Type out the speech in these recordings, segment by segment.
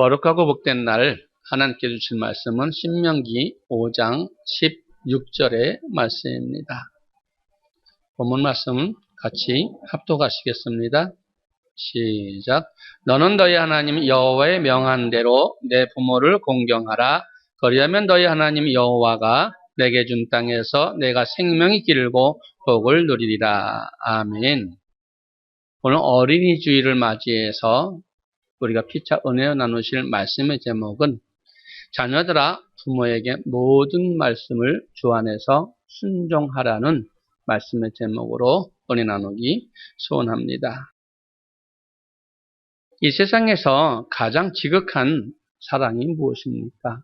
거룩하고 복된 날 하나님께 주신 말씀은 신명기 5장 16절의 말씀입니다. 본문 말씀 같이 합독하시겠습니다. 시작. 너는 너희 하나님 여호와의 명한 대로 내 부모를 공경하라. 그리하면 너희 하나님 여호와가 내게 준 땅에서 내가 생명이 길고 복을 누리리라. 아멘. 오늘 어린이 주일을 맞이해서 우리가 피차 은혜를 나누실 말씀의 제목은 자녀들아 부모에게 모든 말씀을 주 안에서 순종하라는 말씀의 제목으로 은혜 나누기 소원합니다. 이 세상에서 가장 지극한 사랑이 무엇입니까?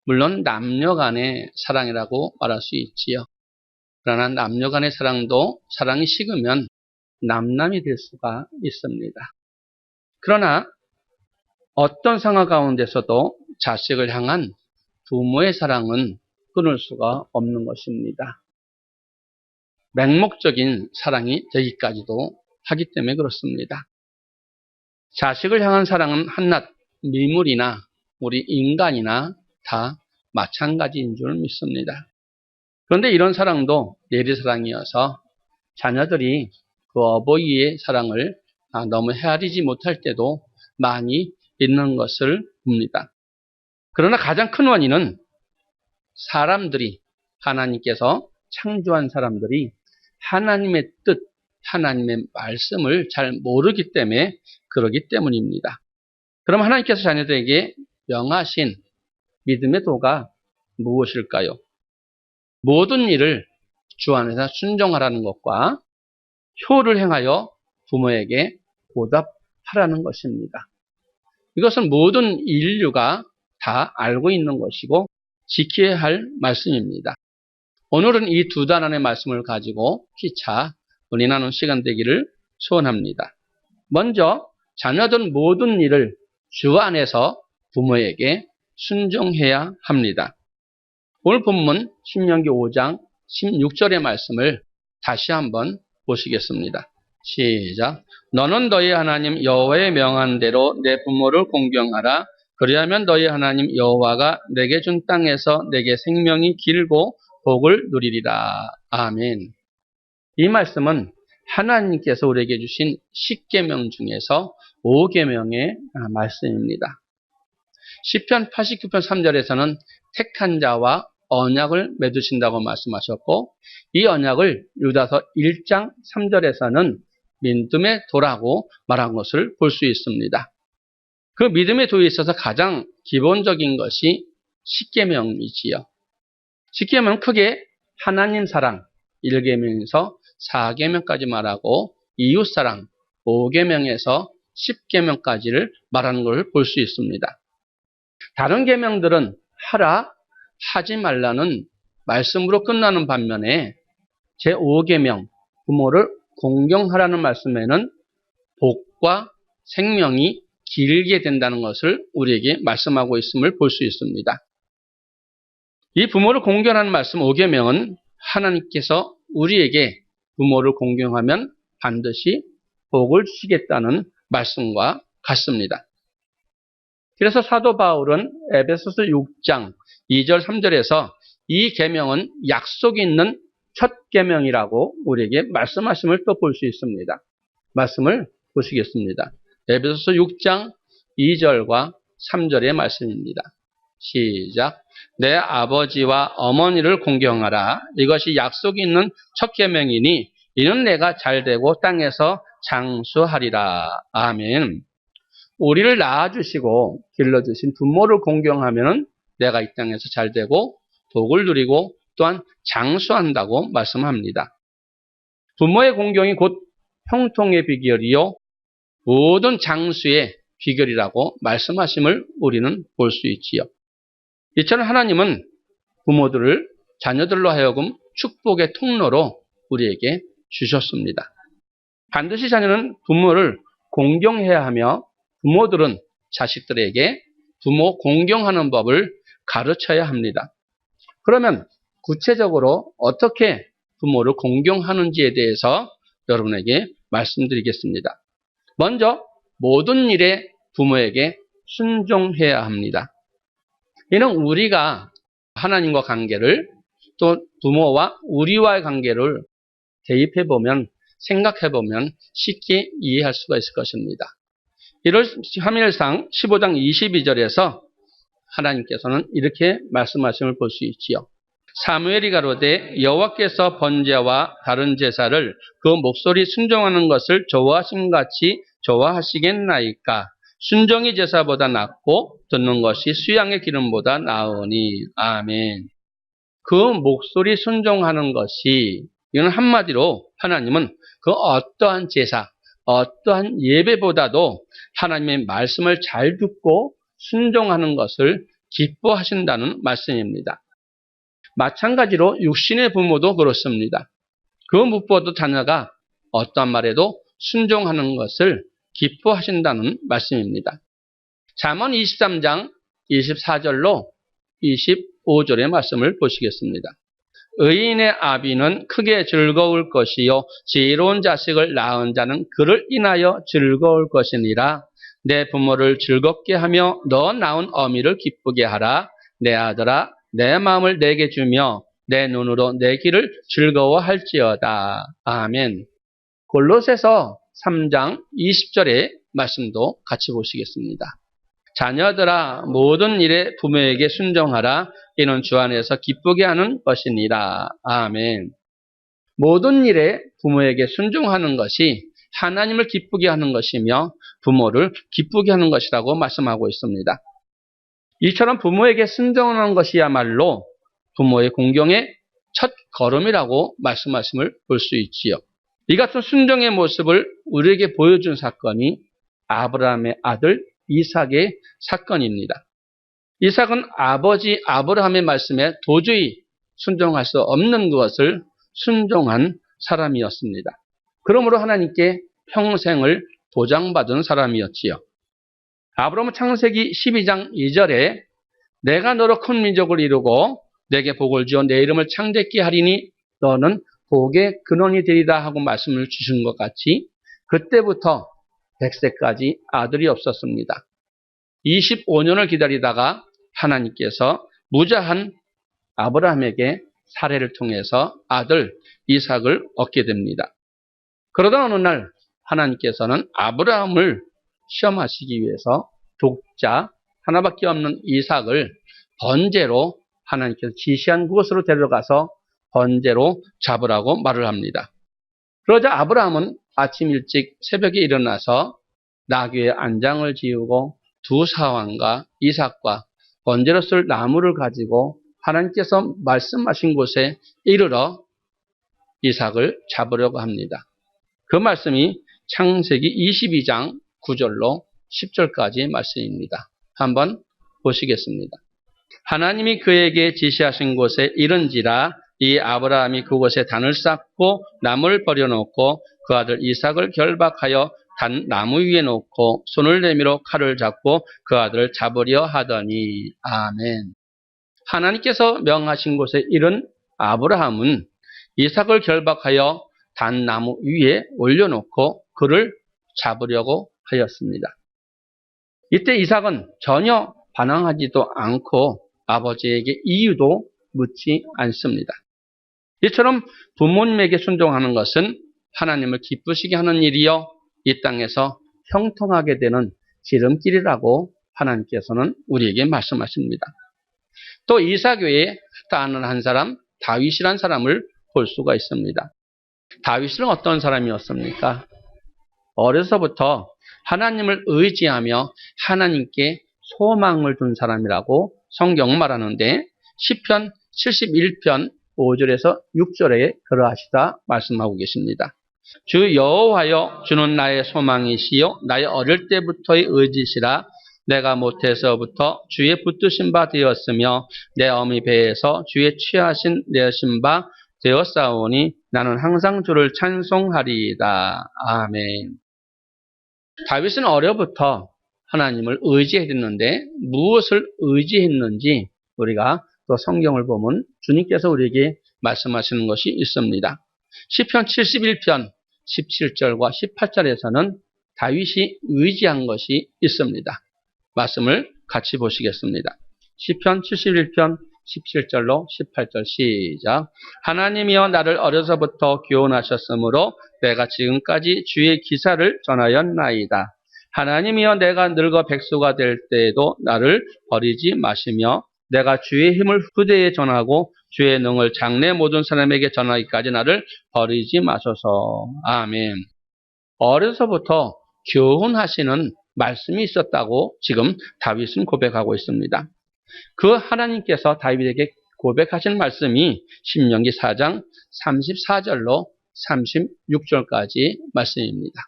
물론 남녀 간의 사랑이라고 말할 수 있지요. 그러나 남녀 간의 사랑도 사랑이 식으면 남남이 될 수가 있습니다. 그러나 어떤 상황 가운데서도 자식을 향한 부모의 사랑은 끊을 수가 없는 것입니다. 맹목적인 사랑이 되기까지도 하기 때문에 그렇습니다. 자식을 향한 사랑은 한낱 미물이나 우리 인간이나 다 마찬가지인 줄 믿습니다. 그런데 이런 사랑도 내리사랑이어서 자녀들이 그 어버이의 사랑을 너무 헤아리지 못할 때도 많이 있는 것을 봅니다. 그러나 가장 큰 원인은 사람들이 하나님께서 창조한 사람들이 하나님의 뜻, 하나님의 말씀을 잘 모르기 때문에 그러기 때문입니다. 그럼 하나님께서 자녀들에게 명하신 믿음의 도가 무엇일까요? 모든 일을 주 안에서 순종하라는 것과 효를 행하여 부모에게 보답하라는 것입니다. 이것은 모든 인류가 다 알고 있는 것이고 지켜야 할 말씀입니다. 오늘은 이 두 단원의 말씀을 가지고 피차 은혜 나누는 시간 되기를 소원합니다. 먼저 자녀들 모든 일을 주 안에서 부모에게 순종해야 합니다. 오늘 본문 신명기 5장 16절의 말씀을 다시 한번 보시겠습니다. 시작. 너는 너희 하나님 여호와의 명한 대로 내 부모를 공경하라. 그리하면 너희 하나님 여호와가 내게 준 땅에서 내게 생명이 길고 복을 누리리라. 아멘. 이 말씀은 하나님께서 우리에게 주신 10계명 중에서 5계명의 말씀입니다. 시편 89편 3절에서는 택한 자와 언약을 맺으신다고 말씀하셨고, 이 언약을 유다서 1장 3절에서는 믿음의 도라고 말한 것을 볼 수 있습니다. 그 믿음의 도에 있어서 가장 기본적인 것이 10계명이지요. 10계명은 크게 하나님 사랑 1계명에서 4계명까지 말하고 이웃사랑 5계명에서 10계명까지를 말하는 것을 볼 수 있습니다. 다른 계명들은 하라, 하지 말라는 말씀으로 끝나는 반면에 제5계명 부모를 공경하라는 말씀에는 복과 생명이 길게 된다는 것을 우리에게 말씀하고 있음을 볼 수 있습니다. 이 부모를 공경하는 말씀 5계명은 하나님께서 우리에게 부모를 공경하면 반드시 복을 주시겠다는 말씀과 같습니다. 그래서 사도 바울은 에베소서 6장 2절 3절에서 이 계명은 약속이 있는 첫 계명이라고 우리에게 말씀하심을 또 볼 수 있습니다. 말씀을 보시겠습니다. 에베소서 6장 2절과 3절의 말씀입니다. 시작. 내 아버지와 어머니를 공경하라. 이것이 약속이 있는 첫 계명이니 이는 내가 잘되고 땅에서 장수하리라. 아멘. 우리를 낳아주시고 길러주신 부모를 공경하면 내가 이 땅에서 잘되고 복을 누리고 또한 장수한다고 말씀합니다. 부모의 공경이 곧 형통의 비결이요 모든 장수의 비결이라고 말씀하심을 우리는 볼 수 있지요. 이처럼 하나님은 부모들을 자녀들로 하여금 축복의 통로로 우리에게 주셨습니다. 반드시 자녀는 부모를 공경해야 하며 부모들은 자식들에게 부모 공경하는 법을 가르쳐야 합니다. 그러면 구체적으로 어떻게 부모를 공경하는지에 대해서 여러분에게 말씀드리겠습니다. 먼저 모든 일에 부모에게 순종해야 합니다. 이는 우리가 하나님과 관계를 또 부모와 우리와의 관계를 대입해보면 생각해보면 쉽게 이해할 수가 있을 것입니다. 이를 사무엘상 15장 22절에서 하나님께서는 이렇게 말씀하심을 볼 수 있지요. 사무엘이 가로되 여호와께서 번제와 다른 제사를 그 목소리 순종하는 것을 좋아하심같이 좋아하시겠나이까. 순종이 제사보다 낫고 듣는 것이 수양의 기름보다 나으니. 아멘. 그 목소리 순종하는 것이, 이건 한마디로 하나님은 그 어떠한 제사, 어떠한 예배보다도 하나님의 말씀을 잘 듣고 순종하는 것을 기뻐하신다는 말씀입니다. 마찬가지로 육신의 부모도 그렇습니다. 그 무엇보다도 자녀가 어떠한 말에도 순종하는 것을 기뻐하신다는 말씀입니다. 잠언 23장 24절로 25절의 말씀을 보시겠습니다. 의인의 아비는 크게 즐거울 것이요 지혜로운 자식을 낳은 자는 그를 인하여 즐거울 것이니라. 내 부모를 즐겁게 하며 너 낳은 어미를 기쁘게 하라. 내 아들아 내 마음을 내게 주며 내 눈으로 내 길을 즐거워할지어다. 아멘. 골로새서 3장 20절의 말씀도 같이 보시겠습니다. 자녀들아 모든 일에 부모에게 순종하라. 이는 주 안에서 기쁘게 하는 것이니라. 아멘. 모든 일에 부모에게 순종하는 것이 하나님을 기쁘게 하는 것이며 부모를 기쁘게 하는 것이라고 말씀하고 있습니다. 이처럼 부모에게 순종하는 것이야말로 부모의 공경의 첫 걸음이라고 말씀하심을 볼 수 있지요. 이 같은 순종의 모습을 우리에게 보여준 사건이 아브라함의 아들 이삭의 사건입니다. 이삭은 아버지 아브라함의 말씀에 도저히 순종할 수 없는 것을 순종한 사람이었습니다. 그러므로 하나님께 평생을 보장받은 사람이었지요. 아브라함은 창세기 12장 2절에 내가 너로 큰 민족을 이루고 내게 복을 주어 내 이름을 창대케 하리니 너는 복의 근원이 되리라 하고 말씀을 주신 것 같이 그때부터 100세까지 아들이 없었습니다. 25년을 기다리다가 하나님께서 무자한 아브라함에게 사례를 통해서 아들 이삭을 얻게 됩니다. 그러다 어느 날 하나님께서는 아브라함을 시험하시기 위해서 독자 하나밖에 없는 이삭을 번제로 하나님께서 지시한 곳으로 데려가서 번제로 잡으라고 말을 합니다. 그러자 아브라함은 아침 일찍 새벽에 일어나서 나귀의 안장을 지우고 두 사환과 이삭과 번제로 쓸 나무를 가지고 하나님께서 말씀하신 곳에 이르러 이삭을 잡으려고 합니다. 그 말씀이 창세기 22장 9절로 10절까지의 말씀입니다. 한번 보시겠습니다. 하나님이 그에게 지시하신 곳에 이른지라 이 아브라함이 그곳에 단을 쌓고 나무를 버려놓고 그 아들 이삭을 결박하여 단 나무 위에 놓고 손을 내밀어 칼을 잡고 그 아들을 잡으려 하더니. 아멘. 하나님께서 명하신 곳에 이른 아브라함은 이삭을 결박하여 단 나무 위에 올려놓고 그를 잡으려고 하였습니다. 이때 이삭은 전혀 반항하지도 않고 아버지에게 이유도 묻지 않습니다. 이처럼 부모님에게 순종하는 것은 하나님을 기쁘시게 하는 일이요 이 땅에서 형통하게 되는 지름길이라고 하나님께서는 우리에게 말씀하십니다. 또 이삭 외에 다른 한 사람 다윗이란 사람을 볼 수가 있습니다. 다윗은 어떤 사람이었습니까? 어려서부터 하나님을 의지하며 하나님께 소망을 둔 사람이라고 성경은 말하는데 시편 71편 5절에서 6절에 그러하시다 말씀하고 계십니다. 주 여호와여 주는 나의 소망이시요 나의 어릴 때부터의 의지시라. 내가 모태에서부터 주의 붙드신 바 되었으며 내 어미 배에서 주의 취하신 내신 바 되었사오니 나는 항상 주를 찬송하리이다. 아멘. 다윗은 어려부터 하나님을 의지했는데 무엇을 의지했는지 우리가 또 성경을 보면 주님께서 우리에게 말씀하시는 것이 있습니다. 시편 71편 17절과 18절에서는 다윗이 의지한 것이 있습니다. 말씀을 같이 보시겠습니다. 시편 71편 17절로 18절 시작. 하나님이여 나를 어려서부터 교훈하셨으므로 내가 지금까지 주의 기사를 전하였나이다. 하나님이여 내가 늙어 백수가 될 때에도 나를 버리지 마시며 내가 주의 힘을 후대에 전하고 주의 능을 장래 모든 사람에게 전하기까지 나를 버리지 마소서. 아멘. 어려서부터 교훈하시는 말씀이 있었다고 지금 다윗은 고백하고 있습니다. 그 하나님께서 다윗에게 고백하신 말씀이 신명기 4장 34절로 36절까지 말씀입니다.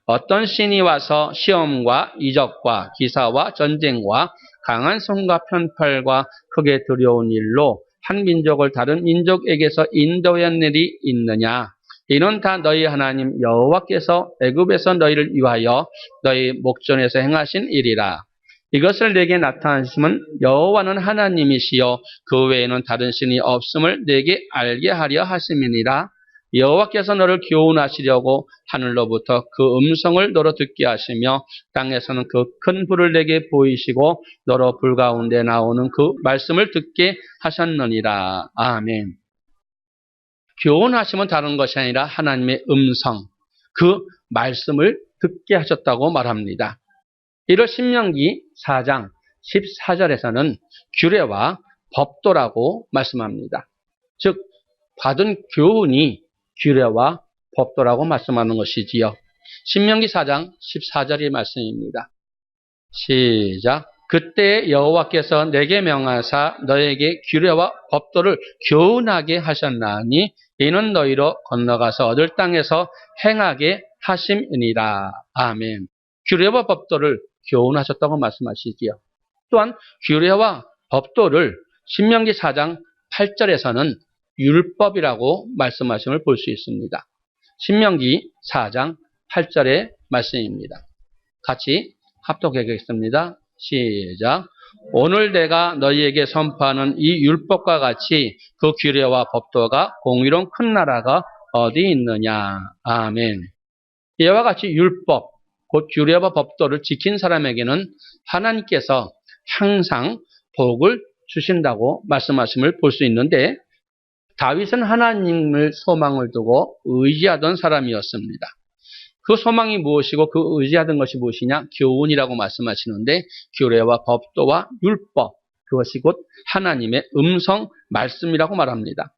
어떤 신이 와서 시험과 이적과 기사와 전쟁과 강한 손과 편팔과 크게 두려운 일로 한 민족을 다른 민족에게서 인도한 일이 있느냐? 이는 다 너희 하나님 여호와께서 애굽에서 너희를 위하여 너희 목전에서 행하신 일이라. 이것을 내게 나타내심은 여호와는 하나님이시여 그 외에는 다른 신이 없음을 내게 알게 하려 하심이니라. 여호와께서 너를 교훈하시려고 하늘로부터 그 음성을 너로 듣게 하시며 땅에서는 그 큰 불을 내게 보이시고 너로 불 가운데 나오는 그 말씀을 듣게 하셨느니라. 아멘. 교훈하심은 다른 것이 아니라 하나님의 음성, 그 말씀을 듣게 하셨다고 말합니다. 이를 신명기 4장 14절에서는 규례와 법도라고 말씀합니다. 즉 받은 교훈이 규례와 법도라고 말씀하는 것이지요. 신명기 4장 14절의 말씀입니다. 시작. 그때 여호와께서 내게 명하사 너에게 규례와 법도를 교훈하게 하셨나니 이는 너희로 건너가서 얻을 땅에서 행하게 하심이니라. 아멘. 규례와 법도를 교훈하셨다고 말씀하시지요. 또한 규례와 법도를 신명기 4장 8절에서는 율법이라고 말씀하심을 볼 수 있습니다. 신명기 4장 8절의 말씀입니다. 같이 합독하겠습니다. 시작. 오늘 내가 너희에게 선포하는 이 율법과 같이 그 규례와 법도가 공의로운 큰 나라가 어디 있느냐. 아멘. 이와 같이 율법, 곧 규례와 법도를 지킨 사람에게는 하나님께서 항상 복을 주신다고 말씀하심을 볼 수 있는데 다윗은 하나님을 소망을 두고 의지하던 사람이었습니다. 그 소망이 무엇이고 그 의지하던 것이 무엇이냐? 교훈이라고 말씀하시는데 규례와 법도와 율법, 그것이 곧 하나님의 음성 말씀이라고 말합니다.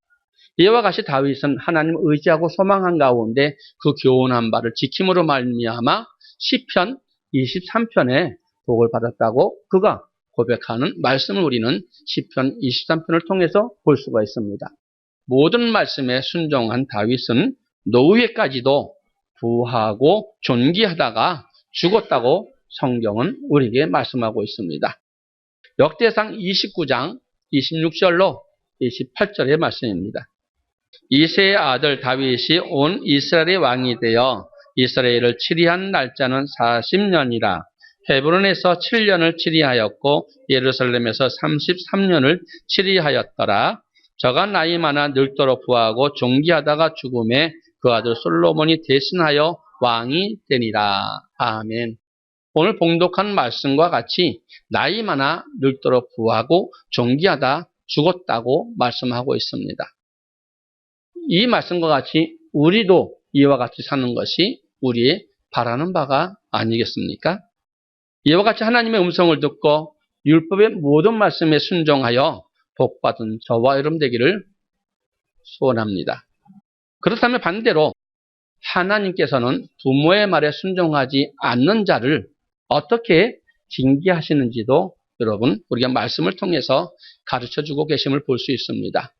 이와 같이 다윗은 하나님을 의지하고 소망한 가운데 그 교훈한 바를 지킴으로 말미암아 시편 23편에 복을 받았다고 그가 고백하는 말씀을 우리는 시편 23편을 통해서 볼 수가 있습니다. 모든 말씀에 순종한 다윗은 노후에까지도 부하고 존귀하다가 죽었다고 성경은 우리에게 말씀하고 있습니다. 역대상 29장 26절로 28절의 말씀입니다. 이새의 아들 다윗이 온 이스라엘의 왕이 되어 이스라엘을 치리한 날짜는 40년이라. 헤브론에서 7년을 치리하였고 예루살렘에서 33년을 치리하였더라. 저가 나이 많아 늙도록 부하고 존귀하다가 죽음에 그 아들 솔로몬이 대신하여 왕이 되니라. 아멘. 오늘 봉독한 말씀과 같이 나이 많아 늙도록 부하고 존귀하다 죽었다고 말씀하고 있습니다. 이 말씀과 같이 우리도 이와 같이 사는 것이 우리의 바라는 바가 아니겠습니까? 이와 같이 하나님의 음성을 듣고 율법의 모든 말씀에 순종하여 복받은 저와 여러분 되기를 소원합니다. 그렇다면 반대로 하나님께서는 부모의 말에 순종하지 않는 자를 어떻게 징계하시는지도 여러분 우리가 말씀을 통해서 가르쳐주고 계심을 볼 수 있습니다.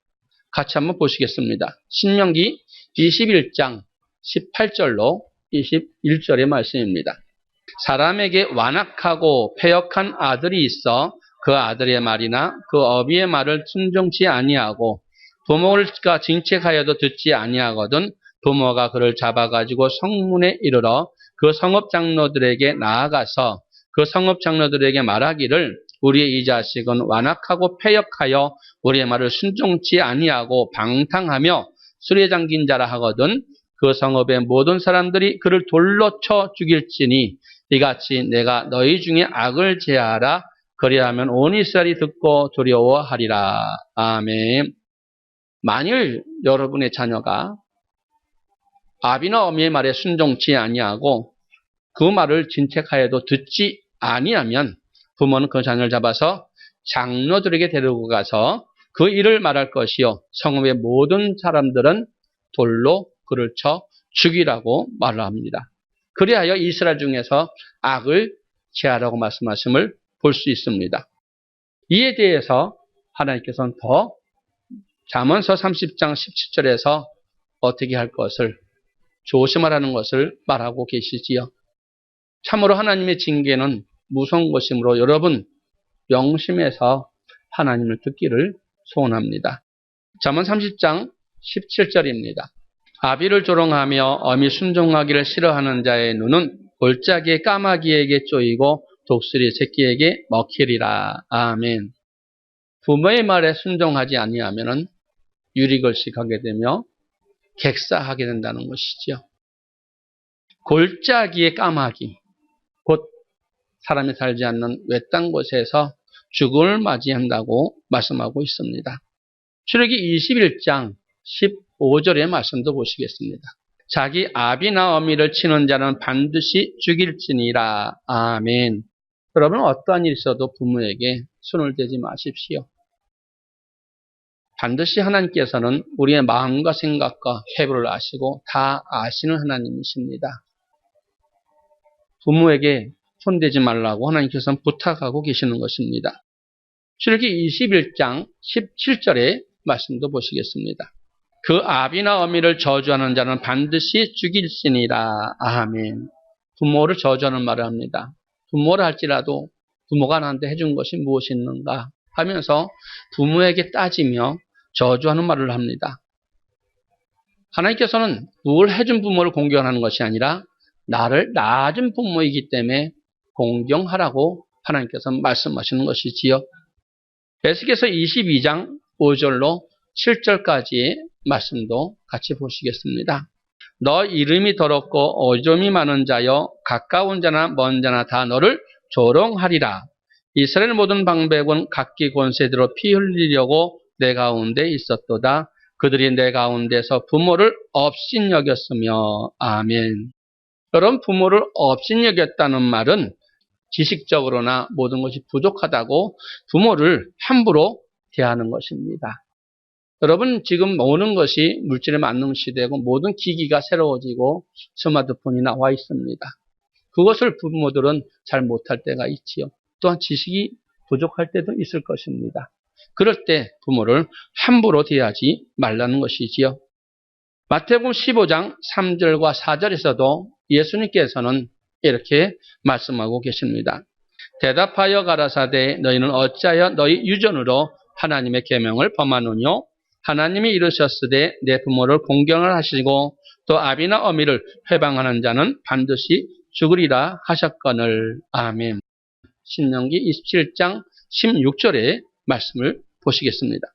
같이 한번 보시겠습니다. 신명기 21장 18절로 21절의 말씀입니다. 사람에게 완악하고 패역한 아들이 있어 그 아들의 말이나 그 어비의 말을 순종치 아니하고 부모가 징책하여도 듣지 아니하거든 부모가 그를 잡아가지고 성문에 이르러 그 성읍 장로들에게 나아가서 그 성읍 장로들에게 말하기를 우리의 이 자식은 완악하고 패역하여 우리의 말을 순종치 아니하고 방탕하며 술에 잠긴 자라 하거든 그 성읍의 모든 사람들이 그를 돌로 쳐 죽일지니 이같이 내가 너희 중에 악을 제하라. 그리하면 온 이스라엘이 듣고 두려워하리라. 아멘. 만일 여러분의 자녀가 아비나 어미의 말에 순종치 아니하고 그 말을 진책하여도 듣지 아니하면 부모는 그 자녀를 잡아서 장로들에게 데리고 가서 그 일을 말할 것이요 성읍의 모든 사람들은 돌로 그를 쳐 죽이라고 말을 합니다. 그리하여 이스라엘 중에서 악을 제하라고 말씀하심을 볼 수 있습니다. 이에 대해서 하나님께서는 더 잠언서 30장 17절에서 어떻게 할 것을 조심하라는 것을 말하고 계시지요. 참으로 하나님의 징계는 무서운 것이므로 여러분 명심해서 하나님을 듣기를 소원합니다. 잠언 30장 17절입니다. 아비를 조롱하며 어미 순종하기를 싫어하는 자의 눈은 골짜기의 까마귀에게 쪼이고 독수리 새끼에게 먹히리라. 아멘. 부모의 말에 순종하지 아니하면 유리걸식하게 되며 객사하게 된다는 것이죠. 골짜기의 까마귀, 곧 사람이 살지 않는 외딴 곳에서 죽음을 맞이한다고 말씀하고 있습니다. 출애기 21장 15절의 말씀도 보시겠습니다. 자기 아비나 어미를 치는 자는 반드시 죽일지니라. 아멘. 여러분 어떠한 일이 있어도 부모에게 손을 대지 마십시오. 반드시 하나님께서는 우리의 마음과 생각과 회부를 아시고 다 아시는 하나님이십니다. 부모에게 손대지 말라고 하나님께서는 부탁하고 계시는 것입니다. 출애기 21장 17절의 말씀도 보시겠습니다. 그 아비나 어미를 저주하는 자는 반드시 죽일지니라. 아멘. 부모를 저주하는 말을 합니다. 부모를 할지라도 부모가 나한테 해준 것이 무엇이 있는가 하면서 부모에게 따지며 저주하는 말을 합니다. 하나님께서는 뭘 해준 부모를 공경하는 것이 아니라 나를 낳아준 부모이기 때문에 공경하라고 하나님께서 말씀하시는 것이지요. 에스겔서 22장 5절로 7절까지의 말씀도 같이 보시겠습니다. 너 이름이 더럽고 오점이 많은 자여 가까운 자나 먼 자나 다 너를 조롱하리라. 이스라엘 모든 방백은 각기 권세대로 피 흘리려고 내 가운데 있었도다. 그들이 내 가운데서 부모를 업신여겼으며. 아멘. 여러분 부모를 업신여겼다는 말은 지식적으로나 모든 것이 부족하다고 부모를 함부로 대하는 것입니다. 여러분 지금 모든 것이 물질에 맞는 시대고 모든 기기가 새로워지고 스마트폰이 나와 있습니다. 그것을 부모들은 잘 못할 때가 있지요. 또한 지식이 부족할 때도 있을 것입니다. 그럴 때 부모를 함부로 대하지 말라는 것이지요. 마태복음 15장 3절과 4절에서도 예수님께서는 이렇게 말씀하고 계십니다. 대답하여 가라사대 너희는 어찌하여 너희 유전으로 하나님의 계명을 범하느뇨? 하나님이 이르셨으되 내 부모를 공경을 하시고 또 아비나 어미를 회방하는 자는 반드시 죽으리라 하셨거늘. 아멘. 신명기 27장 16절의 말씀을 보시겠습니다.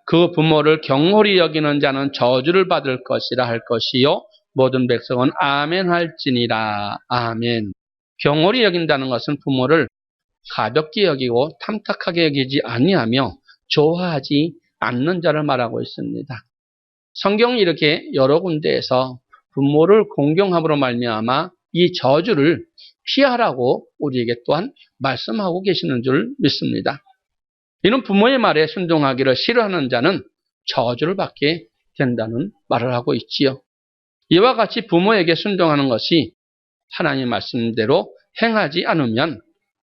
그 부모를 경홀히 여기는 자는 저주를 받을 것이라 할 것이요 모든 백성은 아멘 할지니라. 아멘. 경홀히 여긴다는 것은 부모를 가볍게 여기고 탐탁하게 여기지 아니하며 좋아하지 않는 자를 말하고 있습니다. 성경은 이렇게 여러 군데에서 부모를 공경함으로 말미암아 이 저주를 피하라고 우리에게 또한 말씀하고 계시는 줄 믿습니다. 이는 부모의 말에 순종하기를 싫어하는 자는 저주를 받게 된다는 말을 하고 있지요. 이와 같이 부모에게 순종하는 것이 하나님의 말씀대로 행하지 않으면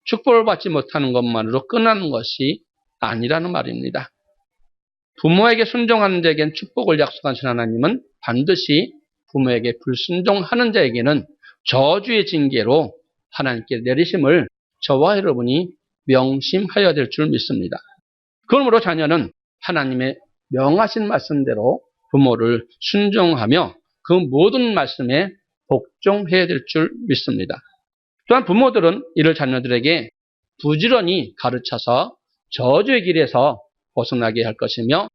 축복을 받지 못하는 것만으로 끝나는 것이 아니라는 말입니다. 부모에게 순종하는 자에게는 축복을 약속하신 하나님은 반드시 부모에게 불순종하는 자에게는 저주의 징계로 하나님께 내리심을 저와 여러분이 명심하여야 될 줄 믿습니다. 그러므로 자녀는 하나님의 명하신 말씀대로 부모를 순종하며 그 모든 말씀에 복종해야 될 줄 믿습니다. 또한 부모들은 이를 자녀들에게 부지런히 가르쳐서 저주의 길에서 벗어나게 할 것이며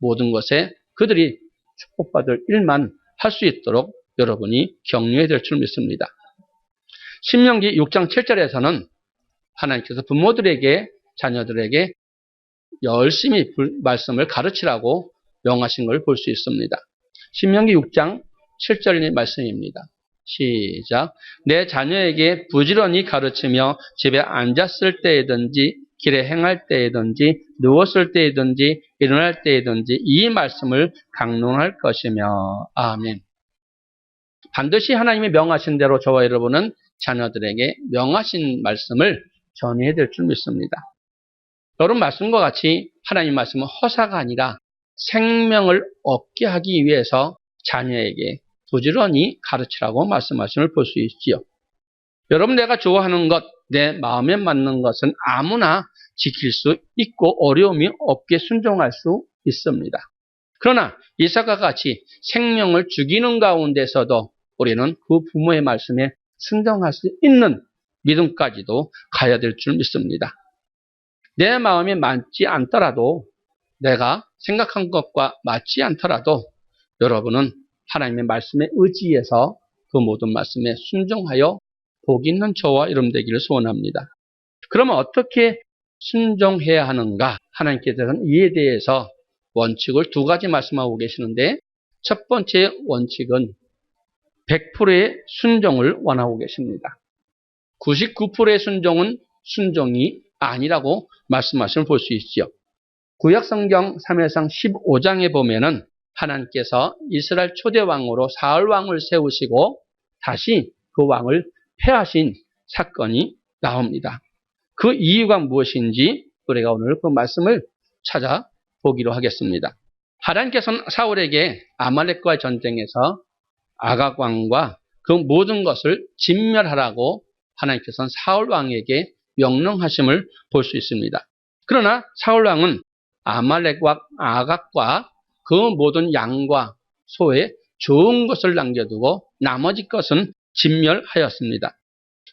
모든 것에 그들이 축복받을 일만 할 수 있도록 여러분이 격려해야 될 줄 믿습니다. 신명기 6장 7절에서는 하나님께서 부모들에게 자녀들에게 열심히 말씀을 가르치라고 명하신 걸 볼 수 있습니다. 신명기 6장 7절의 말씀입니다. 시작. 내 자녀에게 부지런히 가르치며 집에 앉았을 때이든지 길에 행할 때이든지 누웠을 때이든지 일어날 때이든지 이 말씀을 강론할 것이며. 아멘. 반드시 하나님이 명하신 대로 저와 여러분은 자녀들에게 명하신 말씀을 전해야 될 줄 믿습니다. 여러분 말씀과 같이 하나님 말씀은 허사가 아니라 생명을 얻게 하기 위해서 자녀에게 부지런히 가르치라고 말씀하심을 볼 수 있지요. 여러분 내가 좋아하는 것, 내 마음에 맞는 것은 아무나 지킬 수 있고 어려움이 없게 순종할 수 있습니다. 그러나 이삭과 같이 생명을 죽이는 가운데서도 우리는 그 부모의 말씀에 순종할 수 있는 믿음까지도 가야 될 줄 믿습니다. 내 마음에 맞지 않더라도 내가 생각한 것과 맞지 않더라도 여러분은 하나님의 말씀에 의지해서 그 모든 말씀에 순종하여 복 있는 저와 여러분 되기를 소원합니다. 그러면 어떻게 순종해야 하는가? 하나님께서는 이에 대해서 원칙을 두 가지 말씀하고 계시는데 첫 번째 원칙은 100%의 순종을 원하고 계십니다. 99%의 순종은 순종이 아니라고 말씀하심을 볼 수 있죠. 구약성경 3회상 15장에 보면은 하나님께서 이스라엘 초대 왕으로 사울 왕을 세우시고 다시 그 왕을 폐하신 사건이 나옵니다. 그 이유가 무엇인지 우리가 오늘 그 말씀을 찾아보기로 하겠습니다. 하나님께서는 사울에게 아말렉과의 전쟁에서 아각 왕과 그 모든 것을 진멸하라고 하나님께서는 사울 왕에게 명령하심을 볼 수 있습니다. 그러나 사울 왕은 아말렉과 아각과 그 모든 양과 소에 좋은 것을 남겨두고 나머지 것은 진멸하였습니다.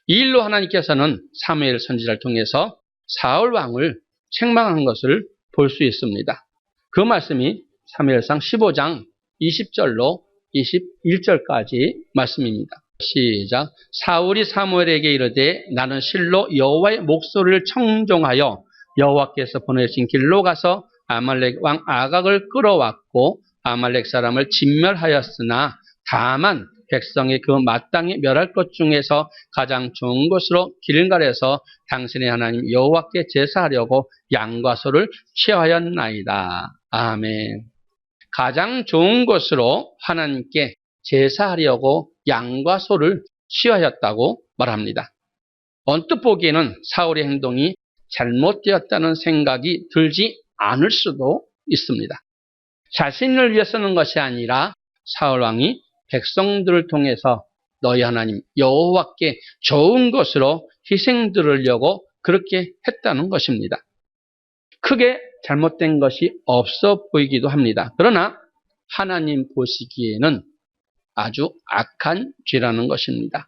이 일로 하나님께서는 사무엘 선지자를 통해서 사울 왕을 책망한 것을 볼 수 있습니다. 그 말씀이 사무엘상 15장 20절로 21절까지 말씀입니다. 시작. 사울이 사무엘에게 이르되 나는 실로 여호와의 목소리를 청종하여 여호와께서 보내신 길로 가서 아말렉 왕 아각을 끌어왔고 아말렉 사람을 진멸하였으나 다만 백성의 그 마땅히 멸할 것 중에서 가장 좋은 것으로 길갈에서 당신의 하나님 여호와께 제사하려고 양과 소를 취하였나이다. 아멘. 가장 좋은 것으로 하나님께 제사하려고 양과 소를 취하였다고 말합니다. 언뜻 보기에는 사울의 행동이 잘못되었다는 생각이 들지 않을 수도 있습니다. 자신을 위해 쓰는 것이 아니라 사울 왕이 백성들을 통해서 너희 하나님 여호와께 좋은 것으로 희생 드리려고 그렇게 했다는 것입니다. 크게 잘못된 것이 없어 보이기도 합니다. 그러나 하나님 보시기에는 아주 악한 죄라는 것입니다.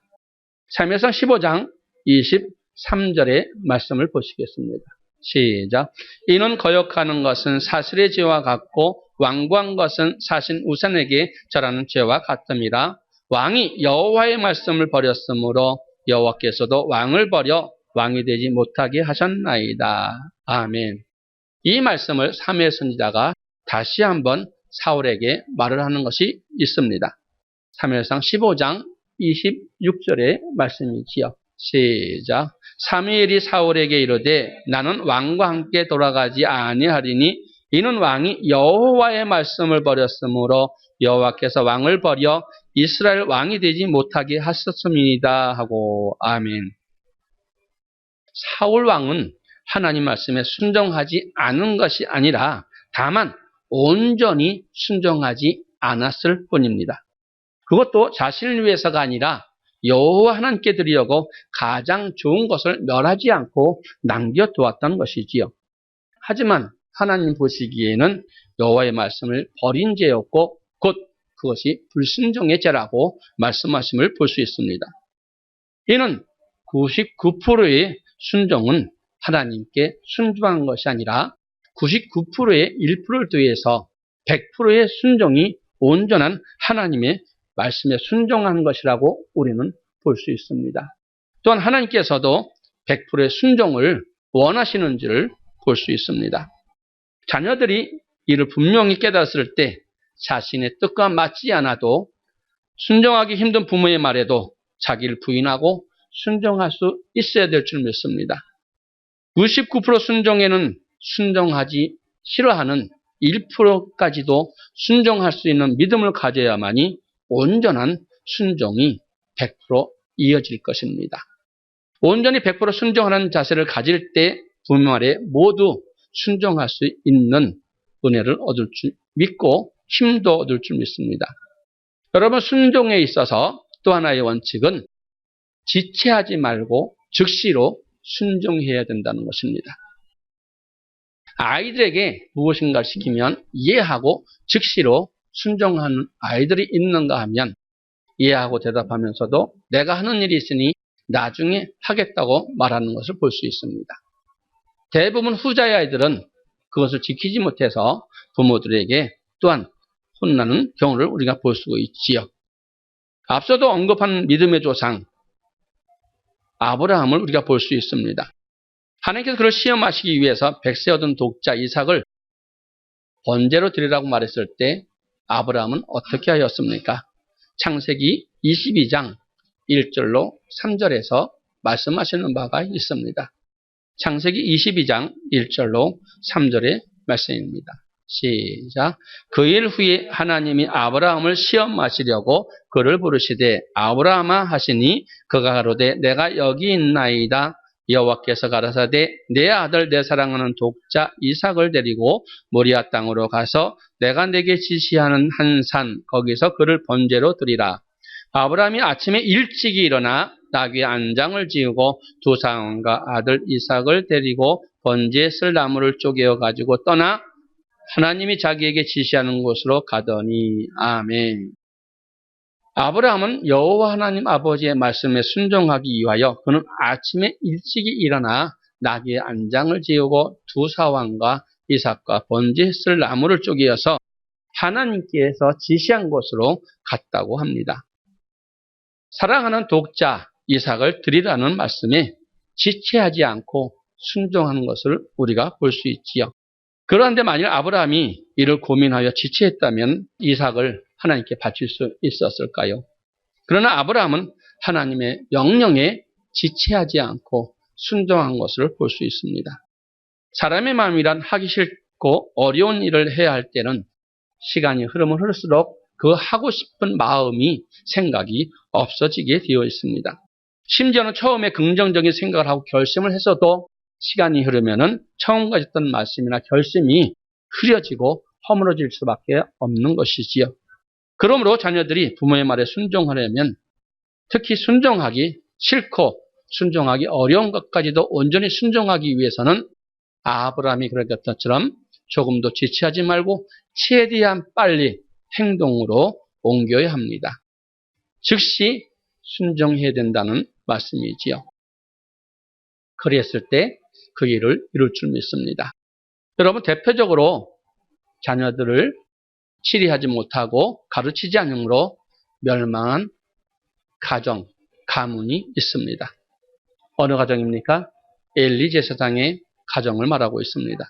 사무엘상 15장 23절의 말씀을 보시겠습니다. 시작. 이는 거역하는 것은 사슬의 죄와 같고 완고한 것은 사신 우산에게 절하는 죄와 같음이라. 왕이 여호와의 말씀을 버렸으므로 여호와께서도 왕을 버려 왕이 되지 못하게 하셨나이다. 아멘. 이 말씀을 사무엘 선지자가 다시 한번 사울에게 말을 하는 것이 있습니다. 사무엘상 15장 26절의 말씀이지요. 시작. 사무엘이 사울에게 이르되 나는 왕과 함께 돌아가지 아니하리니 이는 왕이 여호와의 말씀을 버렸으므로 여호와께서 왕을 버려 이스라엘 왕이 되지 못하게 하셨음이니이다 하고. 아멘. 사울 왕은 하나님 말씀에 순종하지 않은 것이 아니라 다만 온전히 순종하지 않았을 뿐입니다. 그것도 자신을 위해서가 아니라 여호와 하나님께 드리려고 가장 좋은 것을 멸하지 않고 남겨두었던 것이지요. 하지만 하나님 보시기에는 여호와의 말씀을 버린 죄였고 곧 그것이 불순종의 죄라고 말씀하심을 볼 수 있습니다. 이는 99%의 순종은 하나님께 순종한 것이 아니라 99%의 1%를 더해서 100%의 순종이 온전한 하나님의 말씀에 순종한 것이라고 우리는 볼 수 있습니다. 또한 하나님께서도 100%의 순종을 원하시는지를 볼 수 있습니다. 자녀들이 이를 분명히 깨달았을 때 자신의 뜻과 맞지 않아도 순종하기 힘든 부모의 말에도 자기를 부인하고 순종할 수 있어야 될 줄 믿습니다. 99% 순종에는 순종하지 싫어하는 1%까지도 순종할 수 있는 믿음을 가져야만이 온전한 순종이 100% 이어질 것입니다. 온전히 100% 순종하는 자세를 가질 때 부모 말에 모두 순종할 수 있는 은혜를 얻을 줄 믿고 힘도 얻을 줄 믿습니다. 여러분, 순종에 있어서 또 하나의 원칙은 지체하지 말고 즉시로 순종해야 된다는 것입니다. 아이들에게 무엇인가를 시키면 이해하고 즉시로 순종하는 아이들이 있는가 하면 이해하고 대답하면서도 내가 하는 일이 있으니 나중에 하겠다고 말하는 것을 볼 수 있습니다. 대부분 후자의 아이들은 그것을 지키지 못해서 부모들에게 또한 혼나는 경우를 우리가 볼 수가 있지요. 앞서도 언급한 믿음의 조상 아브라함을 우리가 볼 수 있습니다. 하나님께서 그를 시험하시기 위해서 100세 얻은 독자 이삭을 번제로 드리라고 말했을 때 아브라함은 어떻게 하였습니까? 창세기 22장 1절로 3절에서 말씀하시는 바가 있습니다. 창세기 22장 1절로 3절의 말씀입니다. 시작. 그 일 후에 하나님이 아브라함을 시험하시려고 그를 부르시되 아브라함아 하시니 그가 가로되 내가 여기 있나이다. 여호와께서 가라사대 내 아들 내 사랑하는 독자 이삭을 데리고 모리아 땅으로 가서 내가 내게 지시하는 한 산 거기서 그를 번제로 드리라. 아브라함이 아침에 일찍이 일어나 나귀의 안장을 지우고 두 사람과 아들 이삭을 데리고 번제에 쓸 나무를 쪼개어 가지고 떠나 하나님이 자기에게 지시하는 곳으로 가더니 아멘. 아브라함은 여호와 하나님 아버지의 말씀에 순종하기 위하여 그는 아침에 일찍이 일어나 나귀의 안장을 지우고 두 사왕과 이삭과 번제에 쓸 나무를 쪼개어서 하나님께서 지시한 곳으로 갔다고 합니다. 사랑하는 독자 이삭을 드리라는 말씀에 지체하지 않고 순종하는 것을 우리가 볼 수 있지요. 그런데 만일 아브라함이 이를 고민하여 지체했다면 이삭을 하나님께 바칠 수 있었을까요? 그러나 아브라함은 하나님의 명령에 지체하지 않고 순종한 것을 볼 수 있습니다. 사람의 마음이란 하기 싫고 어려운 일을 해야 할 때는 시간이 흐르면 흐를수록 그 하고 싶은 마음이 생각이 없어지게 되어 있습니다. 심지어는 처음에 긍정적인 생각을 하고 결심을 했어도 시간이 흐르면은 처음 가졌던 말씀이나 결심이 흐려지고 허물어질 수밖에 없는 것이지요. 그러므로 자녀들이 부모의 말에 순종하려면 특히 순종하기 싫고 순종하기 어려운 것까지도 온전히 순종하기 위해서는 아브라함이 그랬던 것처럼 조금도 지체하지 말고 최대한 빨리 행동으로 옮겨야 합니다. 즉시 순종해야 된다는 말씀이지요. 그랬을 때 그 일을 이룰 줄 믿습니다. 여러분, 대표적으로 자녀들을 치리하지 못하고 가르치지 않음으로 멸망한 가정, 가문이 있습니다. 어느 가정입니까? 엘리 제사장의 가정을 말하고 있습니다.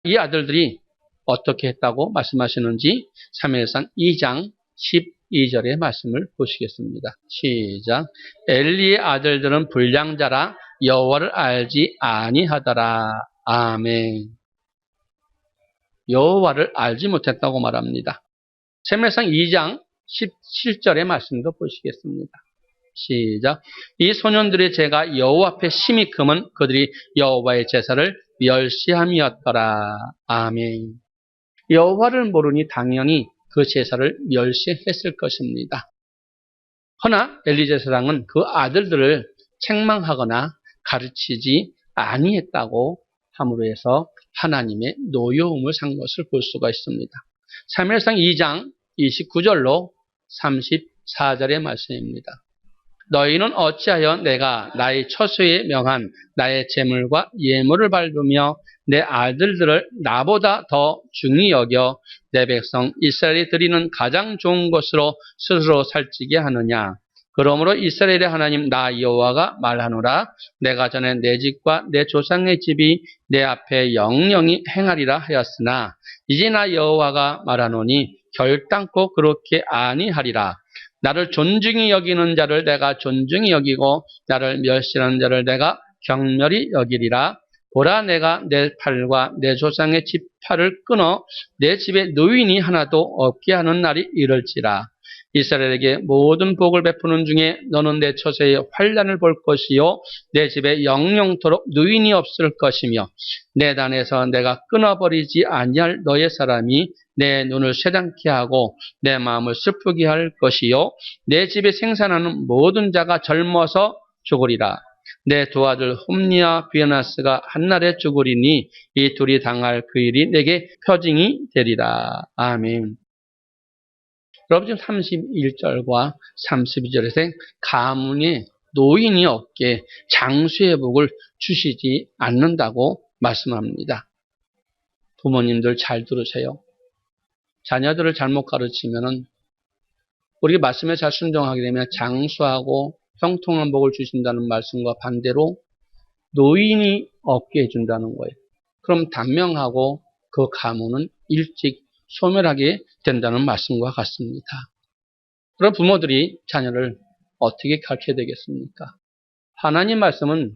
이 아들들이 어떻게 했다고 말씀하시는지 사무엘상 2장 12절의 말씀을 보시겠습니다. 시작. 엘리의 아들들은 불량자라 여호와를 알지 아니하더라. 아멘. 여호와를 알지 못했다고 말합니다. 사무엘상 2장 17절의 말씀도 보시겠습니다. 시작. 이 소년들의 죄가 여호와 앞에 심히 크면 그들이 여호와의 제사를 멸시함이었더라. 아멘. 여호와를 모르니 당연히 그 제사를 멸시했을 것입니다. 허나 엘리 제사장은 그 아들들을 책망하거나 가르치지 아니했다고 함으로 해서 하나님의 노여움을 산 것을 볼 수가 있습니다. 사무엘상 2장 29절로 34절의 말씀입니다. 너희는 어찌하여 내가 나의 처소에 명한 나의 제물과 예물을 밟으며 내 아들들을 나보다 더 중히 여겨 내 백성 이스라엘이 드리는 가장 좋은 것으로 스스로 살찌게 하느냐. 그러므로 이스라엘의 하나님 나 여호와가 말하노라. 내가 전에 내 집과 내 조상의 집이 내 앞에 영영히 행하리라 하였으나 이제 나 여호와가 말하노니 결단코 그렇게 아니하리라. 나를 존중히 여기는 자를 내가 존중히 여기고 나를 멸시하는 자를 내가 경멸히 여기리라. 보라, 내가 내 팔과 내 조상의 집 팔을 끊어 내 집에 노인이 하나도 없게 하는 날이 이럴지라. 이스라엘에게 모든 복을 베푸는 중에 너는 내 처세의 환난을 볼 것이요 내 집에 영영토록 누인이 없을 것이며 내 단에서 내가 끊어버리지 아니할 너의 사람이 내 눈을 쇠단케 하고 내 마음을 슬프게 할 것이요 내 집에 생산하는 모든 자가 젊어서 죽으리라. 내 두 아들 홈니와 비에나스가 한날에 죽으리니 이 둘이 당할 그 일이 내게 표징이 되리라. 아멘. 여러분 지금 31절과 32절에서 가문에 노인이 없게 장수의 복을 주시지 않는다고 말씀합니다. 부모님들 잘 들으세요. 자녀들을 잘못 가르치면은 우리 말씀에 잘 순종하게 되면 장수하고 형통한 복을 주신다는 말씀과 반대로 노인이 없게 해준다는 거예요. 그럼 단명하고 그 가문은 일찍 소멸하게 된다는 말씀과 같습니다. 그럼 부모들이 자녀를 어떻게 가르쳐야 되겠습니까? 하나님 말씀은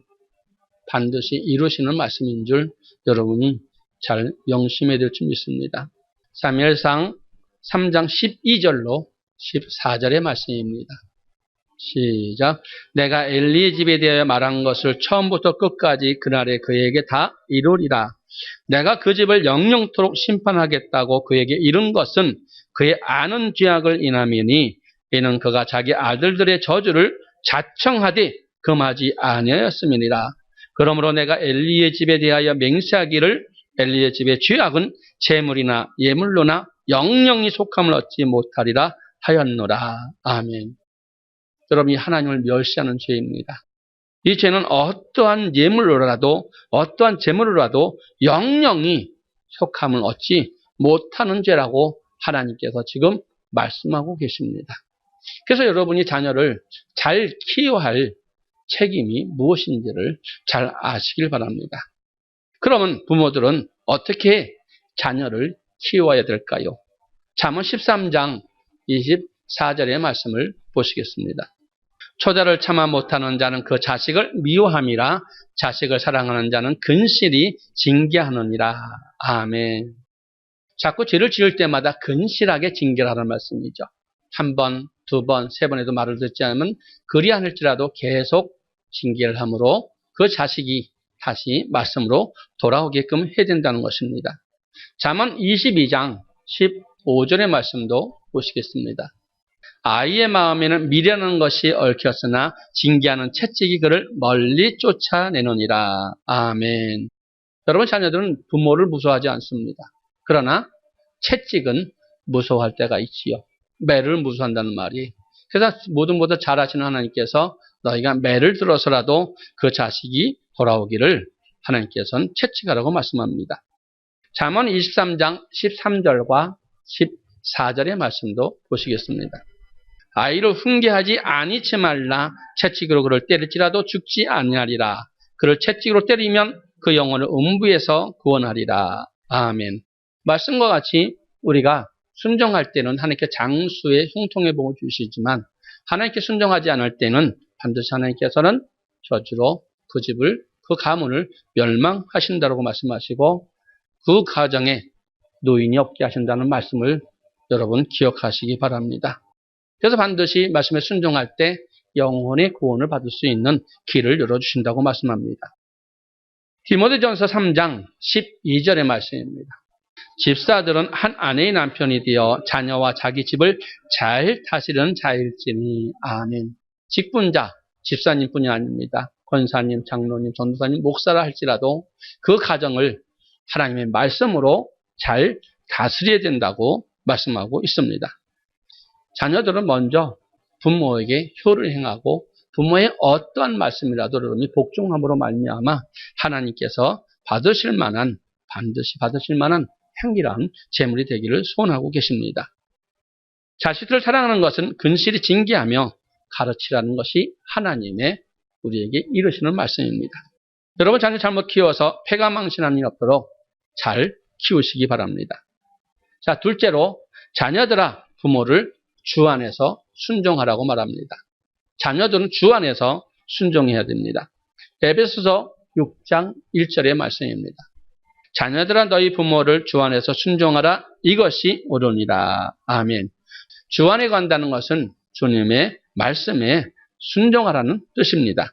반드시 이루시는 말씀인 줄 여러분이 잘 명심해야 될 줄 믿습니다. 사무엘상 3장 12절로 14절의 말씀입니다. 시작. 내가 엘리의 집에 대하여 말한 것을 처음부터 끝까지 그날에 그에게 다 이루리라. 내가 그 집을 영영토록 심판하겠다고 그에게 이른 것은 그의 아는 죄악을 인함이니 이는 그가 자기 아들들의 저주를 자청하되 금하지 아니하였음이니라. 그러므로 내가 엘리의 집에 대하여 맹세하기를 엘리의 집의 죄악은 재물이나 예물로나 영영이 속함을 얻지 못하리라 하였노라. 아멘. 여러분이 하나님을 멸시하는 죄입니다. 이 죄는 어떠한 예물로라도 어떠한 재물로라도 영영이 속함을 얻지 못하는 죄라고 하나님께서 지금 말씀하고 계십니다. 그래서 여러분이 자녀를 잘 키워야 할 책임이 무엇인지를 잘 아시길 바랍니다. 그러면 부모들은 어떻게 자녀를 키워야 될까요? 잠언 13장 24절의 말씀을 보시겠습니다. 초자를 참아 못하는 자는 그 자식을 미워함이라 자식을 사랑하는 자는 근실히 징계하느니라. 아멘. 자꾸 죄를 지을 때마다 근실하게 징계를 하는 말씀이죠. 한 번, 두 번, 세 번에도 말을 듣지 않으면 그리 않을지라도 계속 징계를 함으로 그 자식이 다시 말씀으로 돌아오게끔 해야 된다는 것입니다. 잠언 22장 15절의 말씀도 보시겠습니다. 아이의 마음에는 미련한 것이 얽혔으나 징계하는 채찍이 그를 멀리 쫓아내느니라. 아멘. 여러분 자녀들은 부모를 무서워하지 않습니다. 그러나 채찍은 무서워할 때가 있지요. 매를 무서워한다는 말이. 그래서 모든 것을 잘하시는 하나님께서 너희가 매를 들어서라도 그 자식이 돌아오기를 하나님께서는 채찍하라고 말씀합니다. 잠언 23장 13절과 14절의 말씀도 보시겠습니다. 아이를 훈계하지 아니치 말라. 채찍으로 그를 때릴지라도 죽지 아니하리라. 그를 채찍으로 때리면 그 영혼을 음부에서 구원하리라. 아멘. 말씀과 같이 우리가 순종할 때는 하나님께 장수의 형통의 복을 주시지만 하나님께 순종하지 않을 때는 반드시 하나님께서는 저주로 그 집을 그 가문을 멸망하신다고 말씀하시고 그 가정에 노인이 없게 하신다는 말씀을 여러분 기억하시기 바랍니다. 그래서 반드시 말씀에 순종할 때 영혼의 구원을 받을 수 있는 길을 열어주신다고 말씀합니다. 디모데전서 3장 12절의 말씀입니다. 집사들은 한 아내의 남편이 되어 자녀와 자기 집을 잘 다스리는 자일지니. 아멘. 직분자, 집사님뿐이 아닙니다. 권사님, 장로님, 전도사님, 목사라 할지라도 그 가정을 하나님의 말씀으로 잘 다스려야 된다고 말씀하고 있습니다. 자녀들은 먼저 부모에게 효를 행하고 부모의 어떠한 말씀이라도 여러분이 복종함으로 말미암아 하나님께서 반드시 받으실 만한 향기로운 재물이 되기를 소원하고 계십니다. 자식들을 사랑하는 것은 근실히 징계하며 가르치라는 것이 하나님의 우리에게 이르시는 말씀입니다. 여러분 자녀 잘못 키워서 패가망신하는 일 없도록 잘 키우시기 바랍니다. 자, 둘째로 자녀들아 부모를 주 안에서 순종하라고 말합니다. 자녀들은 주 안에서 순종해야 됩니다. 에베소서 6장 1절의 말씀입니다. 자녀들아 너희 부모를 주 안에서 순종하라. 이것이 옳으니라. 아멘. 주 안에 간다는 것은 주님의 말씀에 순종하라는 뜻입니다.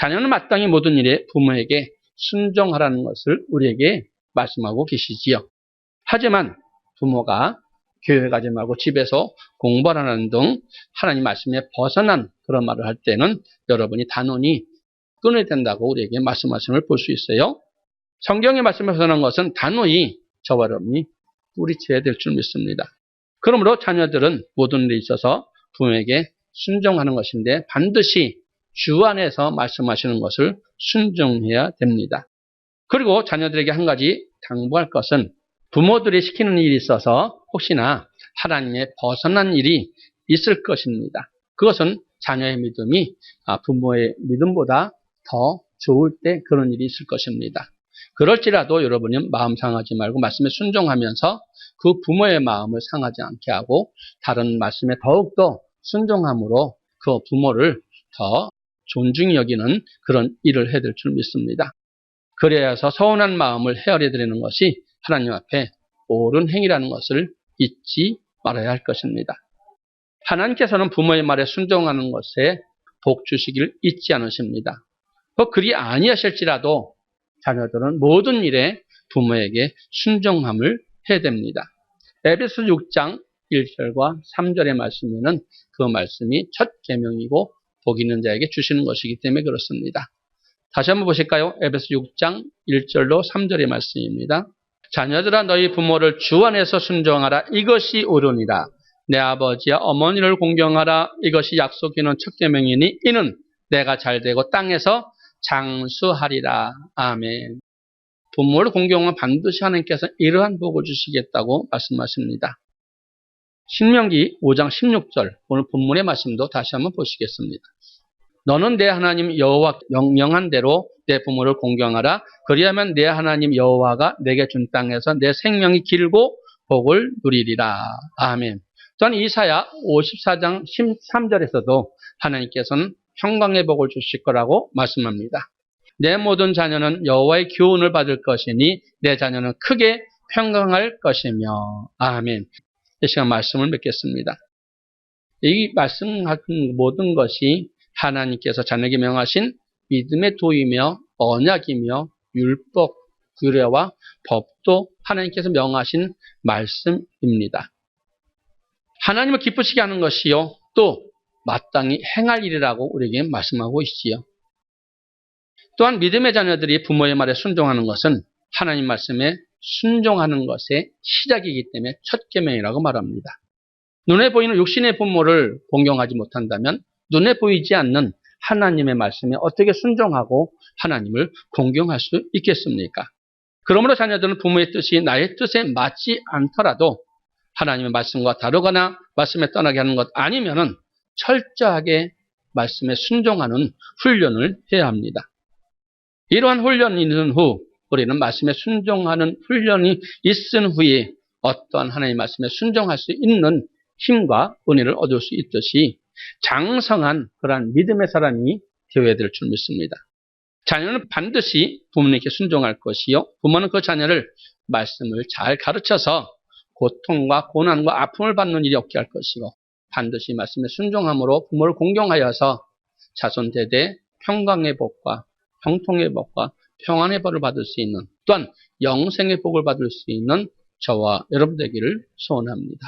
자녀는 마땅히 모든 일에 부모에게 순종하라는 것을 우리에게 말씀하고 계시지요. 하지만 부모가 교회 가지 말고 집에서 공부하라는 등 하나님 말씀에 벗어난 그런 말을 할 때는 여러분이 단호히 끊어야 된다고 우리에게 말씀하심을 볼 수 있어요. 성경의 말씀에 벗어난 것은 단호히 저와 여러분이 뿌리쳐야 될 줄 믿습니다. 그러므로 자녀들은 모든 일에 있어서 부모에게 순종하는 것인데 반드시 주 안에서 말씀하시는 것을 순종해야 됩니다. 그리고 자녀들에게 한 가지 당부할 것은 부모들이 시키는 일이 있어서 혹시나 하나님의 벗어난 일이 있을 것입니다. 그것은 자녀의 믿음이 부모의 믿음보다 더 좋을 때 그런 일이 있을 것입니다. 그럴지라도 여러분은 마음 상하지 말고 말씀에 순종하면서 그 부모의 마음을 상하지 않게 하고 다른 말씀에 더욱더 순종함으로 그 부모를 더 존중히 여기는 그런 일을 해야 될 줄 믿습니다. 그래야서 서운한 마음을 헤아려 드리는 것이 하나님 앞에 옳은 행위라는 것을 잊지 말아야 할 것입니다. 하나님께서는 부모의 말에 순종하는 것에 복 주시기를 잊지 않으십니다. 그리 아니하실지라도 자녀들은 모든 일에 부모에게 순종함을 해야 됩니다. 에베소 6장 1절과 3절의 말씀에는 그 말씀이 첫 계명이고 복 있는 자에게 주시는 것이기 때문에 그렇습니다. 다시 한번 보실까요? 에베소 6장 1절로 3절의 말씀입니다. 자녀들아 너희 부모를 주 안에서 순종하라. 이것이 옳으니라. 내 아버지와 어머니를 공경하라. 이것이 약속이는 첫 계명이니 이는 내가 잘되고 땅에서 장수하리라. 아멘. 부모를 공경하면 반드시 하나님께서 이러한 복을 주시겠다고 말씀하십니다. 신명기 5장 16절 오늘 본문의 말씀도 다시 한번 보시겠습니다. 너는 내 하나님 여호와 명령한 대로 내 부모를 공경하라. 그리하면 내 하나님 여호와가 내게 준 땅에서 내 생명이 길고 복을 누리리라. 아멘. 또한 이사야 54장 13절에서도 하나님께서는 평강의 복을 주실 거라고 말씀합니다. 내 모든 자녀는 여호와의 교훈을 받을 것이니 내 자녀는 크게 평강할 것이며. 아멘. 이 시간 말씀을 맺겠습니다. 이 말씀하신 모든 것이 하나님께서 자녀에게 명하신 믿음의 도이며 언약이며 율법, 규례와 법도 하나님께서 명하신 말씀입니다. 하나님을 기쁘시게 하는 것이요 또 마땅히 행할 일이라고 우리에게 말씀하고 있지요. 또한 믿음의 자녀들이 부모의 말에 순종하는 것은 하나님 말씀에 순종하는 것의 시작이기 때문에 첫 계명이라고 말합니다. 눈에 보이는 육신의 부모를 공경하지 못한다면 눈에 보이지 않는 하나님의 말씀에 어떻게 순종하고 하나님을 공경할 수 있겠습니까? 그러므로 자녀들은 부모의 뜻이 나의 뜻에 맞지 않더라도 하나님의 말씀과 다르거나 말씀에 떠나게 하는 것 아니면은 철저하게 말씀에 순종하는 훈련을 해야 합니다. 이러한 훈련이 있는 후 우리는 말씀에 순종하는 훈련이 있은 후에 어떠한 하나님의 말씀에 순종할 수 있는 힘과 은혜를 얻을 수 있듯이 장성한 그러한 믿음의 사람이 되어야 될 줄 믿습니다. 자녀는 반드시 부모님께 순종할 것이요. 부모는 그 자녀를 말씀을 잘 가르쳐서 고통과 고난과 아픔을 받는 일이 없게 할 것이고 반드시 말씀에 순종함으로 부모를 공경하여서 자손대대 평강의 복과 형통의 복과 평안의 복을 받을 수 있는 또한 영생의 복을 받을 수 있는 저와 여러분 되기를 소원합니다.